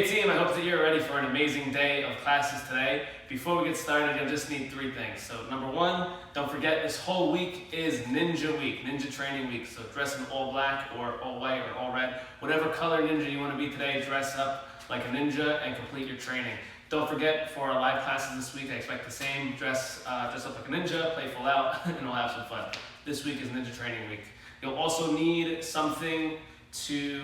Hey team, I hope that you're ready for an amazing day of classes today. Before we get started, you'll just need three things. So number one, don't forget this whole week is Ninja Week, Ninja Training Week. So dress in all black or all white or all red. Whatever color ninja you want to be today, dress up like a ninja and complete your training. Don't forget, for our live classes this week, I expect the same. Dress up like a ninja, play full out, and we'll have some fun. This week is Ninja Training Week. You'll also need something to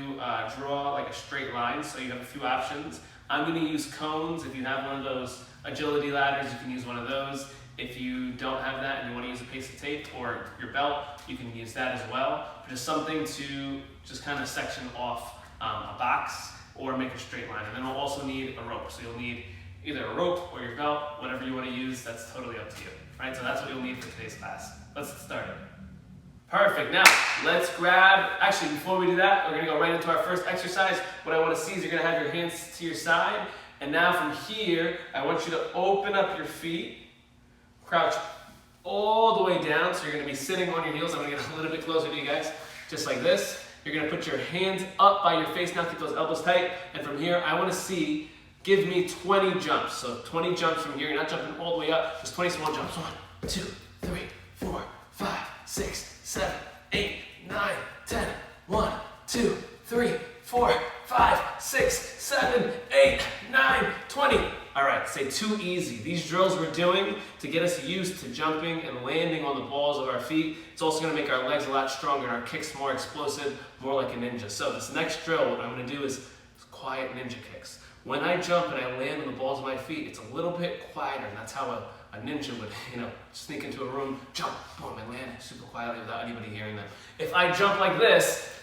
draw like a straight line, so you have a few options. I'm going to use cones. If you have one of those agility ladders, you can use one of those. If you don't have that and you want to use a piece of tape or your belt, you can use that as well. But just something to just kind of section off a box or make a straight line. And then we'll also need a rope. So you'll need either a rope or your belt, whatever you want to use, that's totally up to you. Right? So that's what you'll need for today's class. Let's get started. Perfect. Now, let's grab, actually before we do that, we're going to go right into our first exercise. What I want to see is you're going to have your hands to your side. And now from here, I want you to open up your feet, crouch all the way down. So you're going to be sitting on your heels. I'm going to get a little bit closer to you guys, just like this. You're going to put your hands up by your face. Now keep those elbows tight. And from here, I want to see, give me 20 jumps. So 20 jumps from here. You're not jumping all the way up, just 20 small jumps. 1, 2, 3, 4, 5, 6, 7, 8, 9, 10. 1, 2, 3, 4, 5, 6, 7, 8, 9, 20. All right, say too easy. These drills we're doing to get us used to jumping and landing on the balls of our feet. It's also going to make our legs a lot stronger and our kicks more explosive, more like a ninja. So this next drill, what I'm going to do is quiet ninja kicks. When I jump and I land on the balls of my feet, it's a little bit quieter, and that's how a ninja would, sneak into a room, jump, boom, and land super quietly without anybody hearing them. If I jump like this,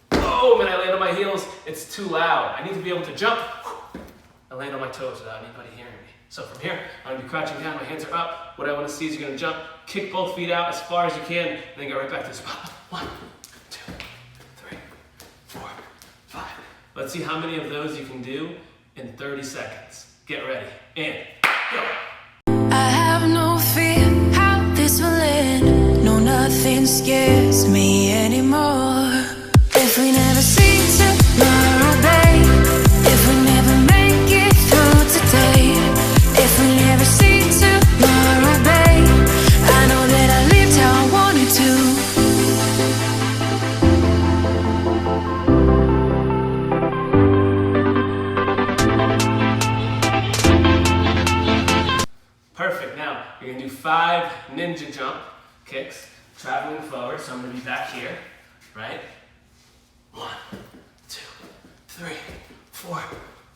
boom, and I land on my heels, it's too loud. I need to be able to jump and land on my toes without anybody hearing me. So from here, I'm going to be crouching down, my hands are up. What I want to see is you're going to jump, kick both feet out as far as you can, and then go right back to the spot. 1, 2, 3, 4, 5. Let's see how many of those you can do in 30 seconds. Get ready, and go. I have no fear how this will end. No, nothing scares me anymore. If we never see tomorrow, babe. If we never make it through today. If we never see tomorrow, babe. I know that I lived how I wanted to. Perfect. Now, you're going to do 5 ninja jump kicks, traveling forward. So I'm going to be back here, right? 1, 2, 3, 4,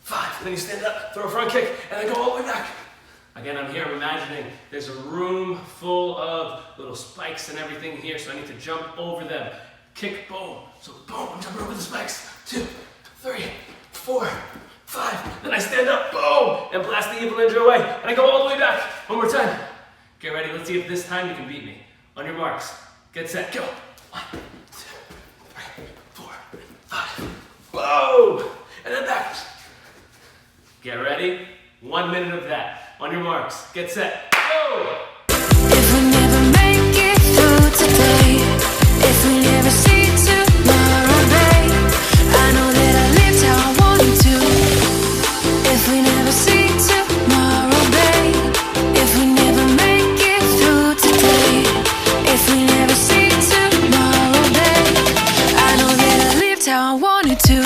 5. Then you stand up, throw a front kick, and then go all the way back. Again, I'm here, I'm imagining there's a room full of little spikes and everything here, so I need to jump over them. Kick, boom. So boom, I'm jumping over the spikes. 2, 3, 4, 5. Then I stand up, boom, and blast the evil ninja away. And I go all the way back. One more time. Get ready, let's see if this time you can beat me. On your marks, get set, go. 1, 2, 3, 4, 5. Whoa! And then back. Get ready. 1 minute of that. On your marks, get set, go! If we never make it through today. If we never see tomorrow, babe. I know that I lived how I wanted to. If we never see tomorrow, babe. If we never make it through today. If we never see tomorrow, babe. I know that I lived how I wanted to.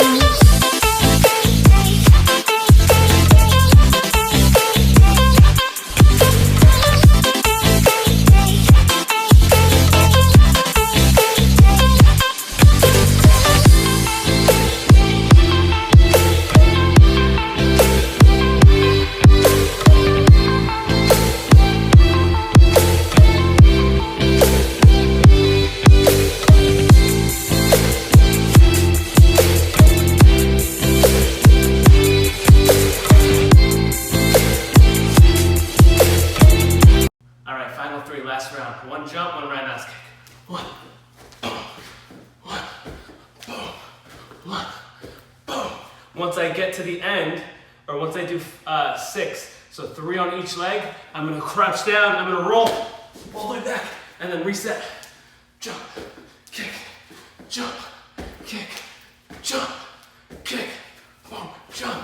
Last round. 1 jump, 1 roundhouse kick. 1, boom, 1, boom, 1, boom. Once I get to the end, or once I do 6, so 3 on each leg, I'm going to crouch down, I'm going to roll all the way back, and then reset. Jump, kick, jump, kick, jump, kick, boom, jump,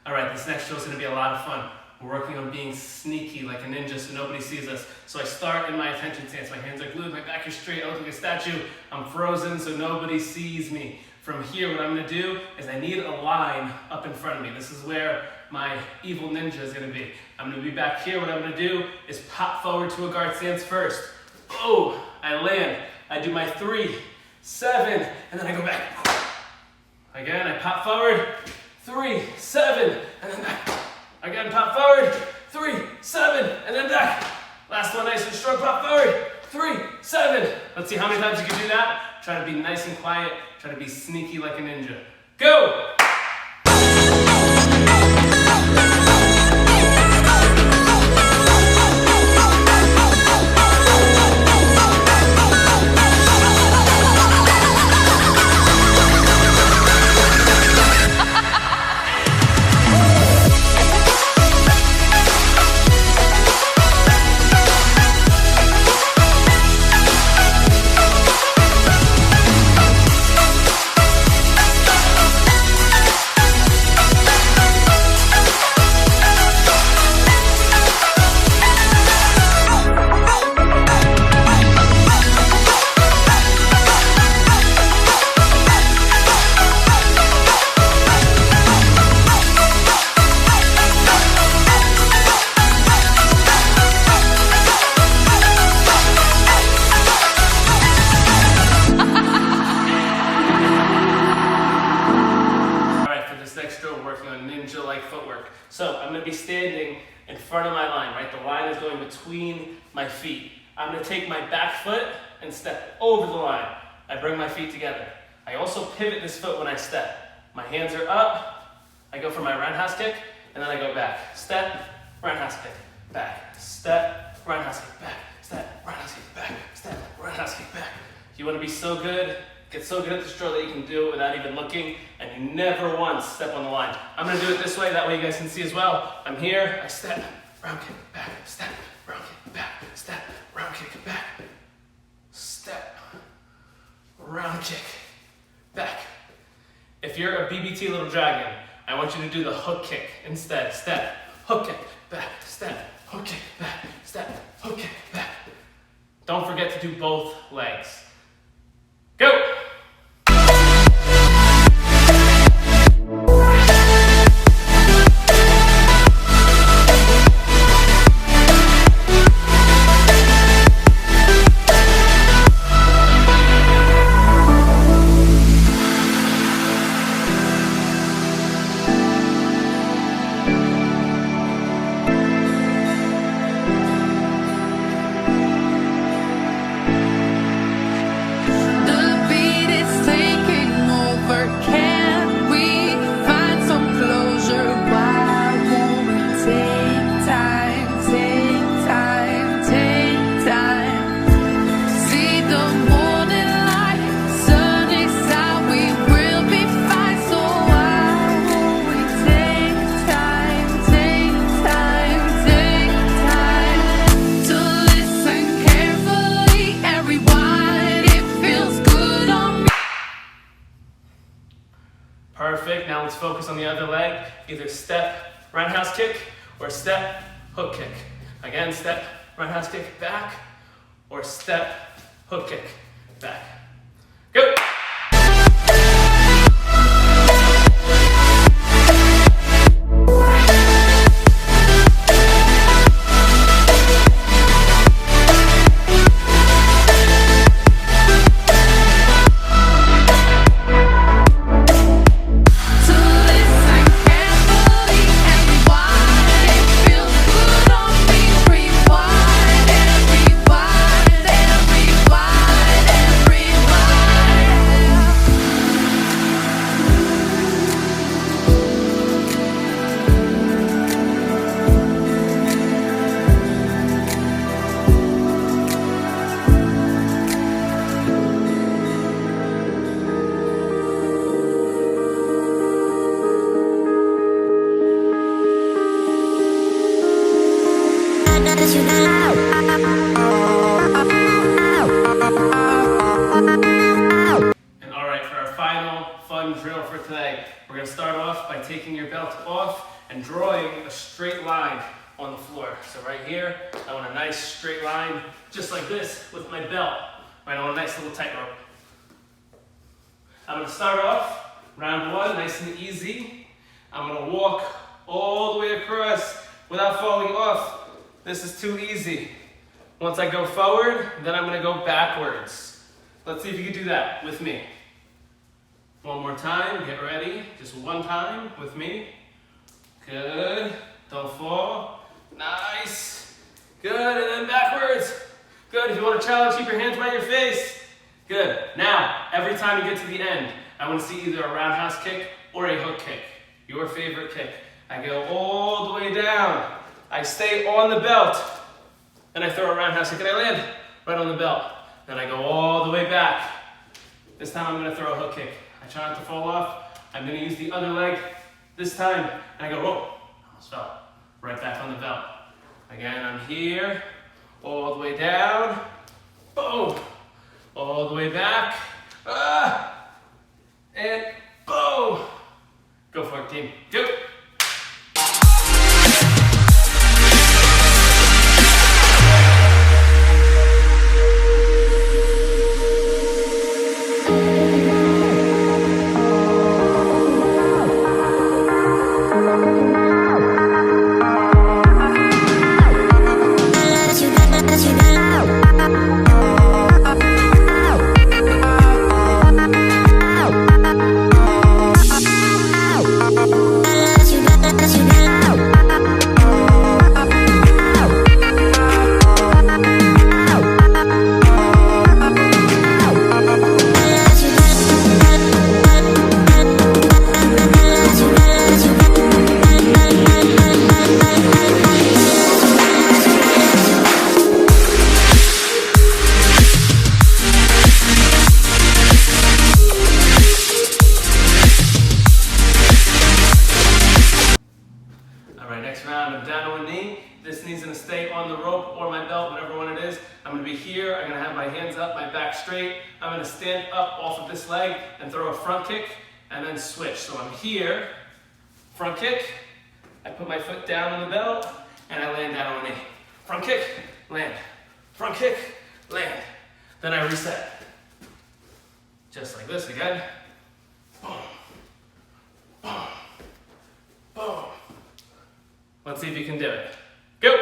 All right, this next drill is going to be a lot of fun. We're working on being sneaky like a ninja so nobody sees us. So I start in my attention stance. My hands are glued, my back is straight, I look like a statue. I'm frozen so nobody sees me. From here, what I'm going to do is I need a line up in front of me. This is where my evil ninja is going to be. I'm going to be back here. What I'm going to do is pop forward to a guard stance first. Oh, I land. I do my 3, 7, and then I go back. Again, I pop forward, 3, 7, and then back. Again, pop forward, 3, 7, and then back. Last one, nice and strong, pop forward, 3, 7. Let's see how many times you can do that. Try to be nice and quiet. Try to be sneaky like a ninja. Go! Ninja-like footwork. So I'm going to be standing in front of my line, right? The line is going between my feet. I'm going to take my back foot and step over the line. I bring my feet together. I also pivot this foot when I step. My hands are up. I go for my roundhouse kick, and then I go back. Step, roundhouse kick, back. Step, roundhouse kick, back. Step, roundhouse kick, back. Step, roundhouse kick, back. You want to be so good, get so good at this drill that you can do it without even looking, and you never once step on the line. I'm going to do it this way, that way you guys can see as well. I'm here, I step, round kick, back, step, round kick, back, step, round kick, back, step, round kick, back. If you're a BBT Little Dragon, I want you to do the hook kick instead. Step, hook kick, back, step, hook kick, back, step, hook kick, back. Don't forget to do both legs. Go! Perfect. Now let's focus on the other leg. Either step, roundhouse kick, or step, hook kick. Again, step, roundhouse kick, back, or step, hook kick, back. Go! Everybody Okay, we're gonna start off by taking your belt off and drawing a straight line on the floor. So right here, I want a nice straight line, just like this with my belt. Right, I want a nice little tightrope. I'm gonna start off round one, nice and easy. I'm gonna walk all the way across without falling off. This is too easy. Once I go forward, then I'm gonna go backwards. Let's see if you can do that with me. One more time, get ready. Just one time with me. Good, don't fall. Nice, good, and then backwards. Good, if you want to challenge, keep your hands by your face. Good, now, every time you get to the end, I want to see either a roundhouse kick or a hook kick. Your favorite kick. I go all the way down. I stay on the belt. Then I throw a roundhouse kick and I land right on the belt. Then I go all the way back. This time I'm going to throw a hook kick. I try not to fall off. I'm going to use the other leg this time. And I go, whoa, almost fell. Right back on the belt. Again, I'm here, all the way down. Boom. All the way back. And boom. Go for it, team. Go. Next round, I'm down on one knee. This knee's gonna stay on the rope or my belt, whatever one it is. I'm gonna be here, I'm gonna have my hands up, my back straight. I'm gonna stand up off of this leg and throw a front kick and then switch. So I'm here, front kick, I put my foot down on the belt and I land down on my knee. Front kick, land. Front kick, land. Then I reset. Just like this again. Boom, boom, boom. Let's see if you can do it. Go!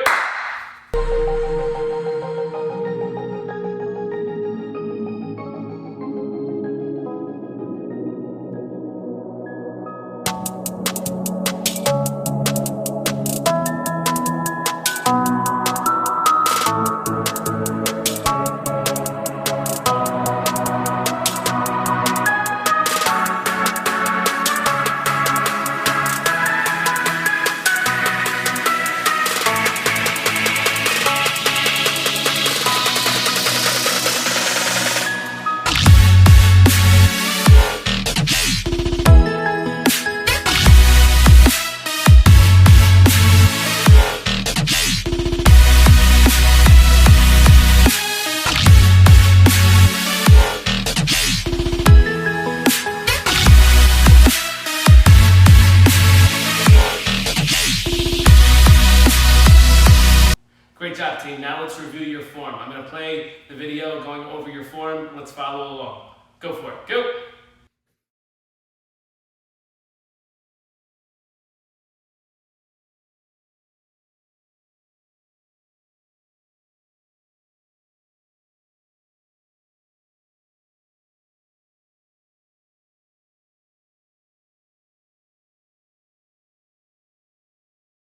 Great job, team. Now let's review your form. I'm going to play the video going over your form. Let's follow along. Go for it. Go!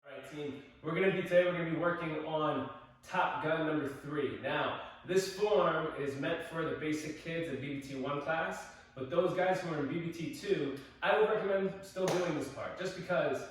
All right, team. We're going to be working on Top Gun number 3. Now, this form is meant for the basic kids in BBT1 class, but those guys who are in BBT2, I would recommend still doing this part, just because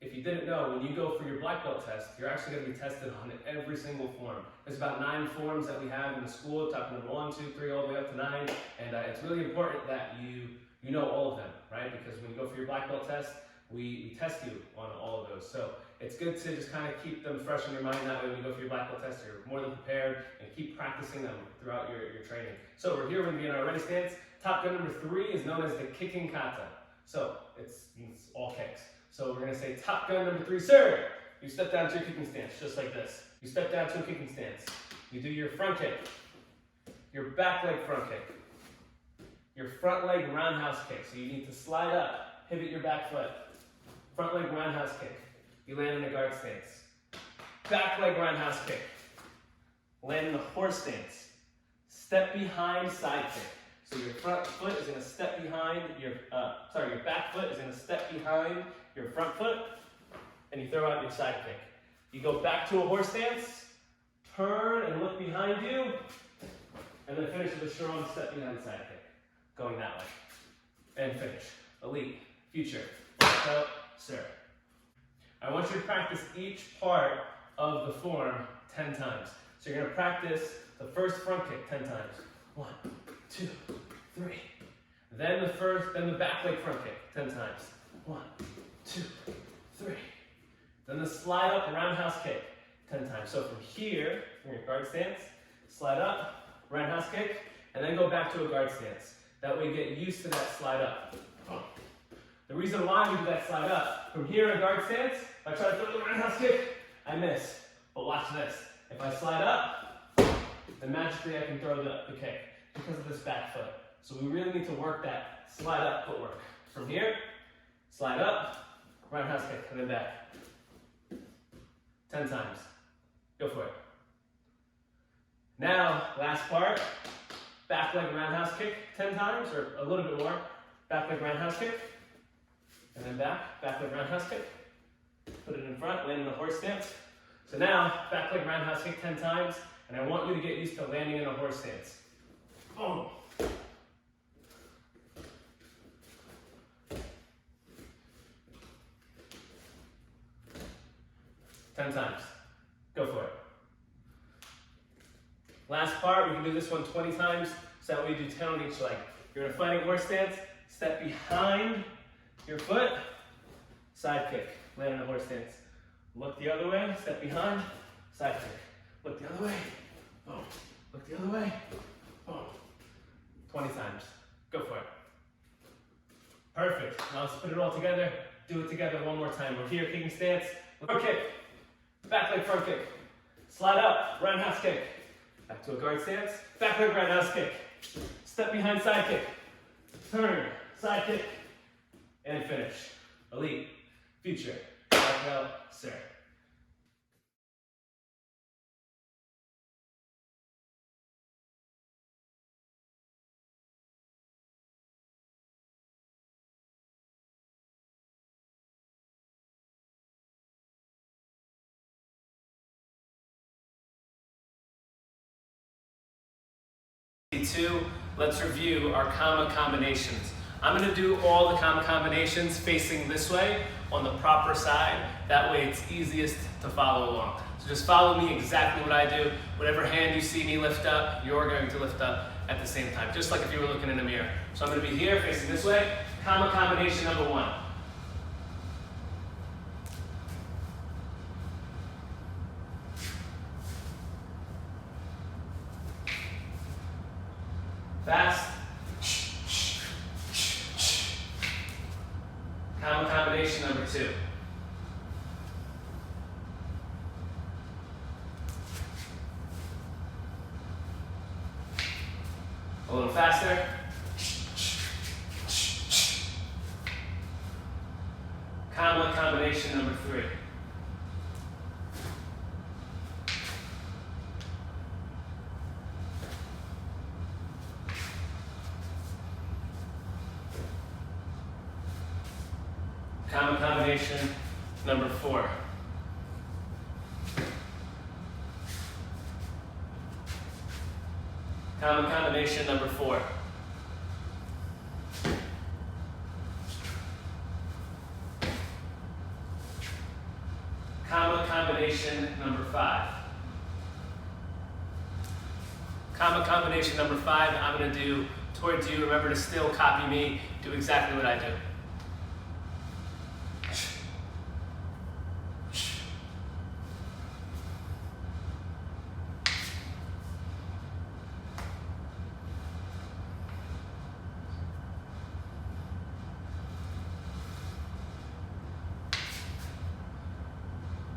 if you didn't know, when you go for your black belt test, you're actually going to be tested on every single form. There's about 9 forms that we have in the school, top number 1, 2, 3, all the way up to 9, and it's really important that you know all of them, right? Because when you go for your black belt test, we test you on all of those. So it's good to just kind of keep them fresh in your mind. That way when you go for your black belt test, you're more than prepared, and keep practicing them throughout your training. So we're here, we're going to be in our ready stance. Top Gun number 3 is known as the kicking kata. So it's all kicks. So we're gonna say Top Gun number 3, sir. You step down to your kicking stance, just like this. You step down to a kicking stance. You do your front kick, your back leg front kick, your front leg roundhouse kick. So you need to slide up, pivot your back foot. Front leg roundhouse kick. You land in a guard stance. Back leg roundhouse kick. Land in the horse stance. Step behind side kick. So your front foot is gonna step behind your back foot is gonna step behind your front foot, and you throw out your side kick. You go back to a horse stance, turn and look behind you, and then finish with a strong step behind side kick. Going that way. And finish. Elite, future, so, sir. I want you to practice each part of the form 10 times. So you're gonna practice the first front kick 10 times. 1, 2, 3. Then the back leg front kick 10 times. 1, 2, 3. Then the slide up roundhouse kick 10 times. So from here, from your guard stance, slide up, roundhouse kick, and then go back to a guard stance. That way you get used to that slide up. The reason why we do that slide up, from here in a guard stance, if I try to throw the roundhouse kick, I miss. But watch this. If I slide up, then magically I can throw the kick because of this back foot. So we really need to work that slide up footwork. From here, slide up, roundhouse kick, and then back. 10 times. Go for it. Now, last part, back leg roundhouse kick 10 times, or a little bit more. Back leg roundhouse kick, and then back leg roundhouse kick. Put it in front, land in a horse stance. So now, back leg roundhouse kick 10 times, and I want you to get used to landing in a horse stance. Boom. Ten times. Go for it. Last part, we can do this one 20 times, so that way you do 10 on each leg. You're in a fighting horse stance, step behind your foot, side kick, land in a horse stance. Look the other way, step behind, side kick. Look the other way, boom. Look the other way, boom. 20 times. Go for it. Perfect. Now let's put it all together. Do it together one more time. We're here, kicking stance. Front kick. Back leg front kick. Slide up, roundhouse kick. Back to a guard stance. Back leg roundhouse kick. Step behind side kick. Turn, side kick. And finish. Elite, future, black belt, sir. Let's review our comma combinations. I'm going to do all the comma combinations facing this way on the proper side. That way it's easiest to follow along. So just follow me exactly what I do. Whatever hand you see me lift up, you're going to lift up at the same time, just like if you were looking in a mirror. So I'm going to be here facing this way. Comma combination number 1. Fast. Comma combination number 2. A little faster. Comma combination number 3. Comma combination number 4. Comma combination number 4. Comma combination number 5. Comma combination number 5, I'm going to do towards you. Remember to still copy me. Do exactly what I do.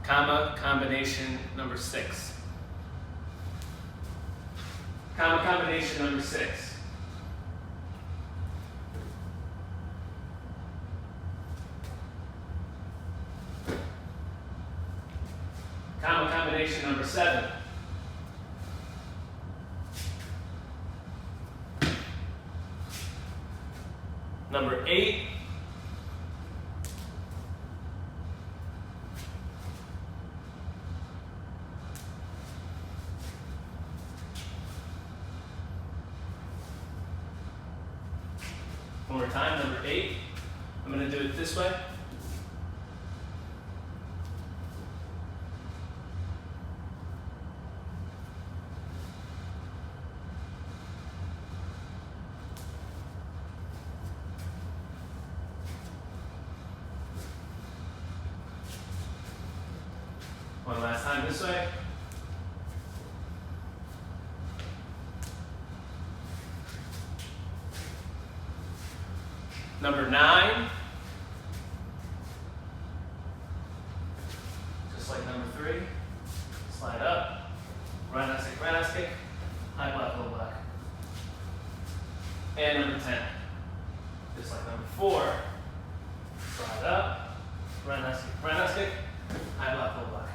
Comma combination number 6. Comma combination number 6. Comma combination number 7. Number 8. One more time, number 8. I'm going to do it this way. One last time this way. Number 9. Just like number 3. Slide up. Right ass kick. High block, low block. And number 10. Just like number 4. Slide up. Right ass kick. High block, low block.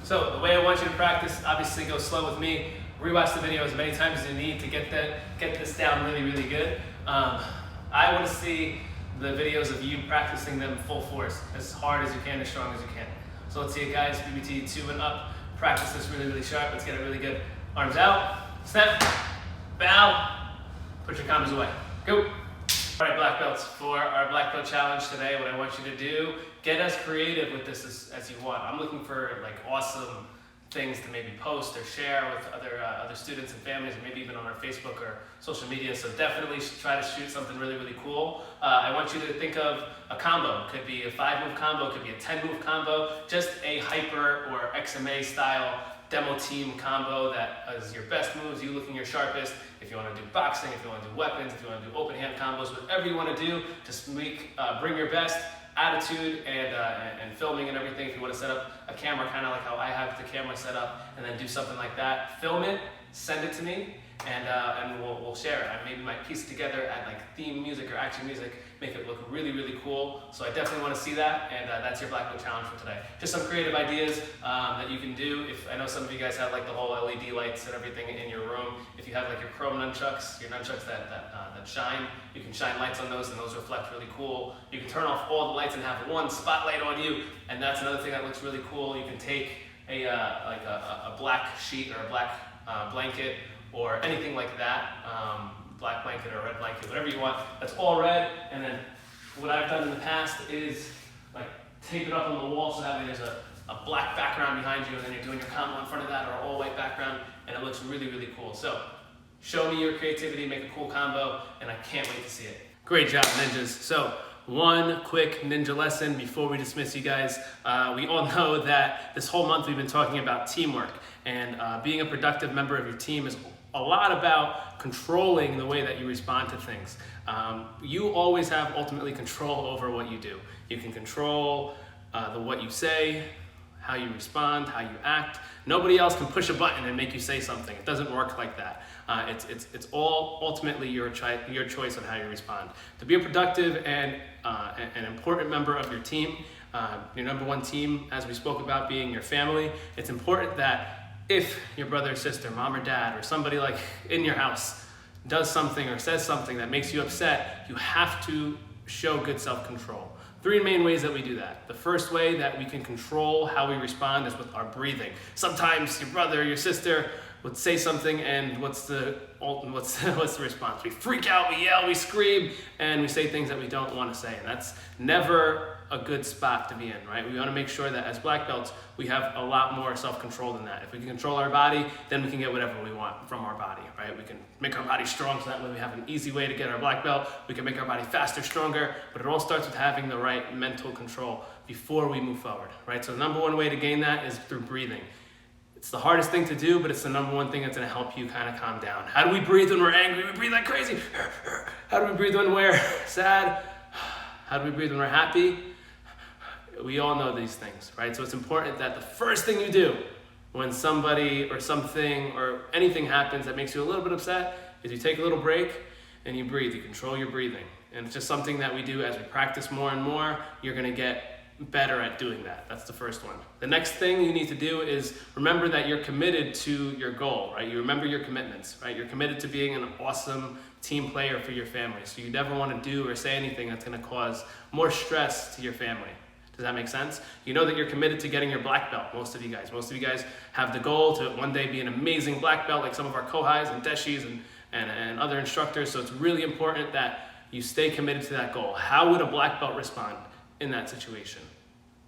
So the way I want you to practice, obviously go slow with me. Rewatch the video as many times as you need to get this down really, really good. I want to see the videos of you practicing them full force, as hard as you can, as strong as you can. So let's see it, guys. BBT 2 and up. Practice this really, really sharp. Let's get it really good. Arms out. Snap. Bow. Put your combos away. Go. All right, black belts, for our black belt challenge today, what I want you to do, get as creative with this as you want. I'm looking for like awesome things to maybe post or share with other students and families, or maybe even on our Facebook or social media. So definitely try to shoot something really, really cool. I want you to think of a combo. It could be a 5-move combo, it could be a 10-move combo, just a hyper or XMA style demo team combo that is your best moves, you looking your sharpest. If you want to do boxing, if you want to do weapons, if you want to do open hand combos, whatever you want to do, just bring your best attitude and filming and everything. If you want to set up a camera kind of like how I have the camera set up, and then do something like that, film it, send it to me, and we'll share it. I maybe might piece it together at like theme music or action music, make it look really, really cool. So I definitely want to see that, and that's your black belt challenge for today. Just some creative ideas that you can do. If I know some of you guys have like the whole LED lights and everything in your room. If you have like your chrome nunchucks, that shine, you can shine lights on those, and those reflect really cool. You can turn off all the lights and have one spotlight on you, and that's another thing that looks really cool. You can take a black sheet or a black blanket or anything like that, black blanket or red blanket, whatever you want, that's all red. And then what I've done in the past is like tape it up on the wall so that way there's a black background behind you, and then you're doing your combo in front of that, or all white background, and it looks really, really cool. So show me your creativity, make a cool combo, and I can't wait to see it. Great job, ninjas. So one quick ninja lesson before we dismiss you guys. We all know that this whole month we've been talking about teamwork, and being a productive member of your team is a lot about controlling the way that you respond to things. You always have ultimately control over what you do. You can control what you say, how you respond, how you act. Nobody else can push a button and make you say something. It doesn't work like that. It's all ultimately your choice on how you respond. To be a productive and an important member of your team, your number one team, as we spoke about, being your family, it's important that if your brother or sister, mom or dad, or somebody like in your house does something or says something that makes you upset, you have to show good self-control. 3 main ways that we do that. The first way that we can control how we respond is with our breathing. Sometimes your brother or your sister would say something, and what's the response? We freak out, we yell, we scream, and we say things that we don't want to say. And that's never a good spot to be in, right? We want to make sure that as black belts, we have a lot more self-control than that. If we can control our body, then we can get whatever we want from our body, right? We can make our body strong, so that way we have an easy way to get our black belt. We can make our body faster, stronger, but it all starts with having the right mental control before we move forward, right? So the number one way to gain that is through breathing. It's the hardest thing to do, but it's the number one thing that's gonna help you kind of calm down. How do we breathe when we're angry? We breathe like crazy. How do we breathe when we're sad? How do we breathe when we're happy? We all know these things, right? So it's important that the first thing you do when somebody or something or anything happens that makes you a little bit upset is you take a little break and you breathe. You control your breathing. And it's just something that we do as we practice more and more. You're going to get better at doing that. That's the first one. The next thing you need to do is remember that you're committed to your goal, right? You remember your commitments, right? You're committed to being an awesome team player for your family. So you never want to do or say anything that's going to cause more stress to your family. Does that make sense? You know that you're committed to getting your black belt, most of you guys have the goal to one day be an amazing black belt like some of our Kohais and Deshis and other instructors. So it's really important that you stay committed to that goal. How would a black belt respond in that situation?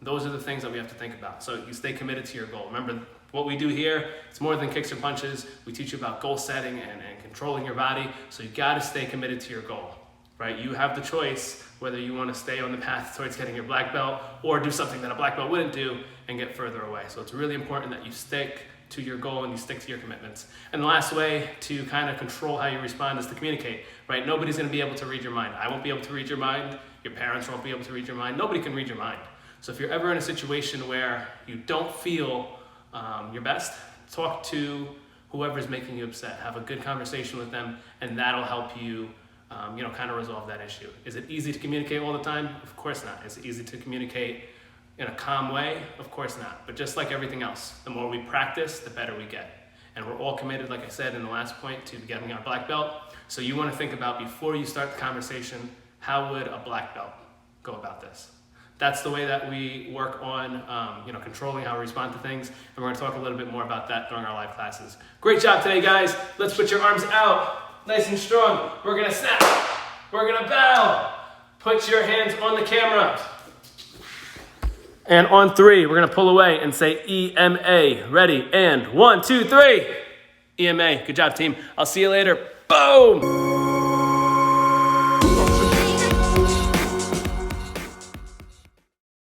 Those are the things that we have to think about. So you stay committed to your goal. Remember, what we do here, it's more than kicks or punches. We teach you about goal setting and controlling your body. So you gotta stay committed to your goal, right? You have the choice whether you wanna stay on the path towards getting your black belt or do something that a black belt wouldn't do and get further away. So it's really important that you stick to your goal and you stick to your commitments. And the last way to kind of control how you respond is to communicate, right? Nobody's gonna be able to read your mind. I won't be able to read your mind. Your parents won't be able to read your mind. Nobody can read your mind. So if you're ever in a situation where you don't feel your best, talk to whoever's making you upset. Have a good conversation with them, and that'll help you, kind of resolve that issue. Is it easy to communicate all the time? Of course not. Is it easy to communicate in a calm way? Of course not. But just like everything else, the more we practice, the better we get. And we're all committed, like I said in the last point, to getting our black belt. So you want to think about, before you start the conversation, how would a black belt go about this? That's the way that we work on, controlling how we respond to things. And we're going to talk a little bit more about that during our live classes. Great job today, guys. Let's put your arms out, nice and strong. We're going to snap. We're going to bow. Put your hands on the camera. And on 3, we're going to pull away and say EMA. Ready? And 1, 2, 3. EMA. Good job, team. I'll see you later. Boom.